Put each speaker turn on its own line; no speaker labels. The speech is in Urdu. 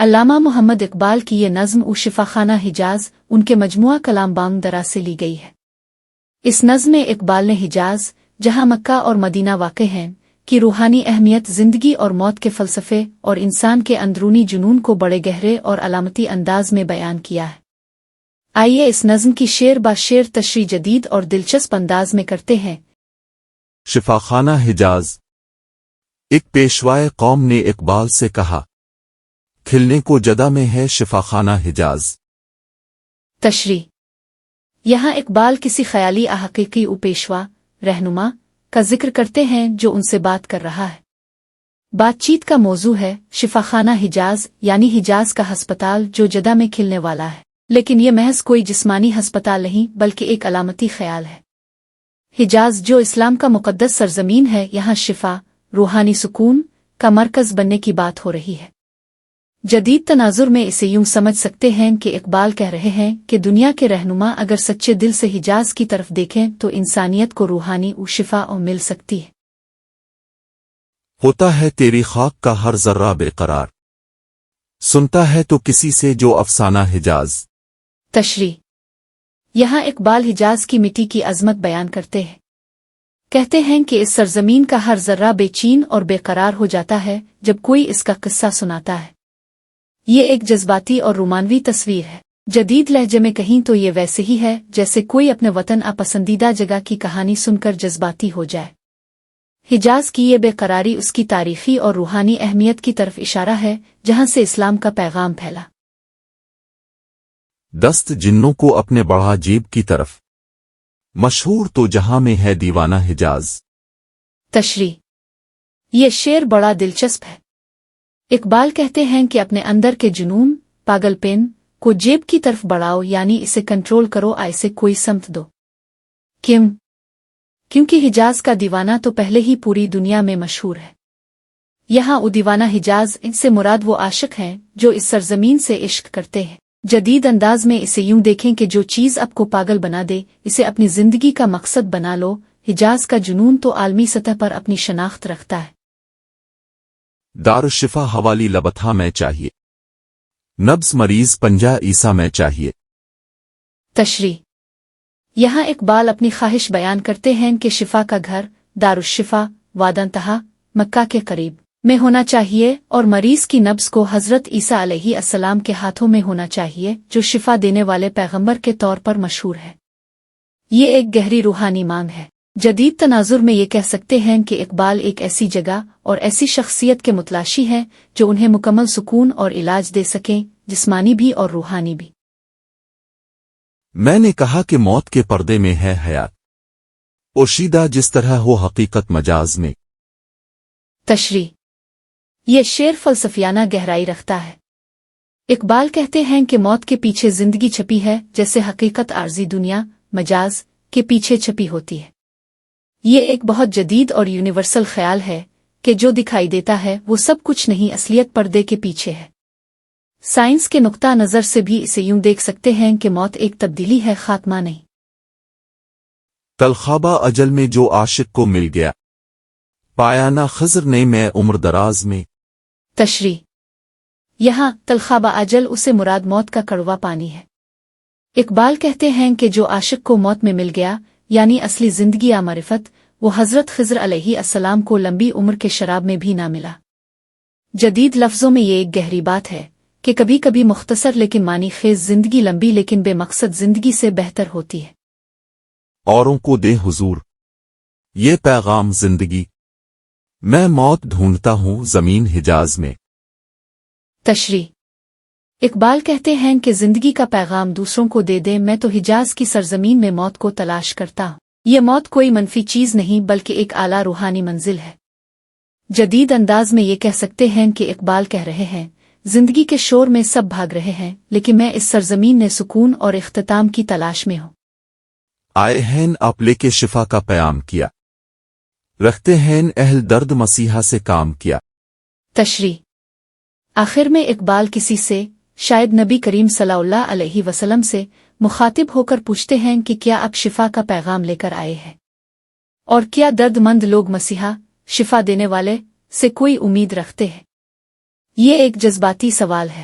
علامہ محمد اقبال کی یہ نظم و شفاخانہ حجاز ان کے مجموعہ کلام بانگ درا سے لی گئی ہے۔ اس نظم میں اقبال نے حجاز، جہاں مکہ اور مدینہ واقع ہیں، کی روحانی اہمیت، زندگی اور موت کے فلسفے اور انسان کے اندرونی جنون کو بڑے گہرے اور علامتی انداز میں بیان کیا ہے۔ آئیے اس نظم کی شعر با شعر تشریح جدید اور دلچسپ انداز میں کرتے ہیں۔
شفاخانہ حجاز۔ ایک پیشوائے قوم نے اقبال سے کہا، کھلنے کو جدا میں ہے شفاخانہ حجاز۔
تشریح۔ یہاں اقبال کسی خیالی حقیقی و پیشوا رہنما کا ذکر کرتے ہیں جو ان سے بات کر رہا ہے۔ بات چیت کا موضوع ہے شفاخانہ حجاز، یعنی حجاز کا ہسپتال جو جدہ میں کھلنے والا ہے، لیکن یہ محض کوئی جسمانی ہسپتال نہیں بلکہ ایک علامتی خیال ہے۔ حجاز جو اسلام کا مقدس سرزمین ہے، یہاں شفا، روحانی سکون کا مرکز بننے کی بات ہو رہی ہے۔ جدید تناظر میں اسے یوں سمجھ سکتے ہیں کہ اقبال کہہ رہے ہیں کہ دنیا کے رہنما اگر سچے دل سے حجاز کی طرف دیکھیں تو انسانیت کو روحانی و شفا مل سکتی ہے۔
ہوتا ہے تیری خاک کا ہر ذرہ بے قرار، سنتا ہے تو کسی سے جو افسانہ حجاز۔
تشریح۔ یہاں اقبال حجاز کی مٹی کی عظمت بیان کرتے ہیں۔ کہتے ہیں کہ اس سرزمین کا ہر ذرہ بے چین اور بے قرار ہو جاتا ہے جب کوئی اس کا قصہ سناتا ہے۔ یہ ایک جذباتی اور رومانوی تصویر ہے۔ جدید لہجے میں کہیں تو یہ ویسے ہی ہے جیسے کوئی اپنے وطن پسندیدہ جگہ کی کہانی سن کر جذباتی ہو جائے۔ حجاز کی یہ بے قراری اس کی تاریخی اور روحانی اہمیت کی طرف اشارہ ہے جہاں سے اسلام کا پیغام پھیلا۔
دست جنوں کو اپنے بڑھا جیب کی طرف، مشہور تو جہاں میں ہے دیوانہ حجاز۔
تشریح۔ یہ شعر بڑا دلچسپ ہے۔ اقبال کہتے ہیں کہ اپنے اندر کے جنون، پاگل پن کو جیب کی طرف بڑھاؤ، یعنی اسے کنٹرول کرو، اسے کوئی سمت دو۔ کیونکہ حجاز کا دیوانہ تو پہلے ہی پوری دنیا میں مشہور ہے۔ یہاں وہ دیوانہ حجاز، ان سے مراد وہ عاشق ہیں جو اس سرزمین سے عشق کرتے ہیں۔ جدید انداز میں اسے یوں دیکھیں کہ جو چیز آپ کو پاگل بنا دے اسے اپنی زندگی کا مقصد بنا لو۔ حجاز کا جنون تو عالمی سطح پر اپنی شناخت رکھتا ہے۔
دارالشفا حوالی لبتھا میں چاہیے، نبض مریض پنجہ عیسیٰ میں چاہیے۔
تشریح۔ یہاں اقبال اپنی خواہش بیان کرتے ہیں کہ شفا کا گھر دارالشفا وادانتہا مکہ کے قریب میں ہونا چاہیے اور مریض کی نبض کو حضرت عیسیٰ علیہ السلام کے ہاتھوں میں ہونا چاہیے جو شفا دینے والے پیغمبر کے طور پر مشہور ہے۔ یہ ایک گہری روحانی مانگ ہے۔ جدید تناظر میں یہ کہہ سکتے ہیں کہ اقبال ایک ایسی جگہ اور ایسی شخصیت کے متلاشی ہیں جو انہیں مکمل سکون اور علاج دے سکیں، جسمانی بھی اور روحانی بھی۔
میں نے کہا کہ موت کے پردے میں ہے حیات، پوشیدہ جس طرح ہو حقیقت مجاز میں۔
تشریح۔ یہ شعر فلسفیانہ گہرائی رکھتا ہے۔ اقبال کہتے ہیں کہ موت کے پیچھے زندگی چھپی ہے جیسے حقیقت عارضی دنیا مجاز کے پیچھے چھپی ہوتی ہے۔ یہ ایک بہت جدید اور یونیورسل خیال ہے کہ جو دکھائی دیتا ہے وہ سب کچھ نہیں، اصلیت پردے کے پیچھے ہے۔ سائنس کے نقطہ نظر سے بھی اسے یوں دیکھ سکتے ہیں کہ موت ایک تبدیلی ہے، خاتمہ نہیں۔
تلخابہ اجل میں جو عاشق کو مل گیا، پایا نہ خضر نے میں عمر دراز میں۔
تشریح۔ یہاں تلخابہ اجل اسے مراد موت کا کڑوا پانی ہے۔ اقبال کہتے ہیں کہ جو عاشق کو موت میں مل گیا، یعنی اصلی زندگی معرفت، وہ حضرت خضر علیہ السلام کو لمبی عمر کے شراب میں بھی نہ ملا۔ جدید لفظوں میں یہ ایک گہری بات ہے کہ کبھی کبھی مختصر لیکن معنی خیز زندگی لمبی لیکن بے مقصد زندگی سے بہتر ہوتی ہے۔
اوروں کو دے حضور یہ پیغام زندگی، میں موت ڈھونڈتا ہوں زمین حجاز میں۔
تشریح۔ اقبال کہتے ہیں کہ زندگی کا پیغام دوسروں کو دے دیں، میں تو حجاز کی سرزمین میں موت کو تلاش کرتا ہوں۔ یہ موت کوئی منفی چیز نہیں بلکہ ایک اعلیٰ روحانی منزل ہے۔ جدید انداز میں یہ کہہ سکتے ہیں کہ اقبال کہہ رہے ہیں زندگی کے شور میں سب بھاگ رہے ہیں لیکن میں اس سرزمین میں سکون اور اختتام کی تلاش میں ہوں۔
آئے ہیں آپ لے کے شفا کا پیام کیا، رکھتے ہیں اہل درد مسیحا سے کام کیا۔
تشریح۔ آخر میں اقبال کسی سے، شاید نبی کریم صلی اللہ علیہ وسلم سے مخاطب ہو کر پوچھتے ہیں کہ کیا آپ شفا کا پیغام لے کر آئے ہیں، اور کیا درد مند لوگ مسیحا شفا دینے والے سے کوئی امید رکھتے ہیں؟ یہ ایک جذباتی سوال ہے۔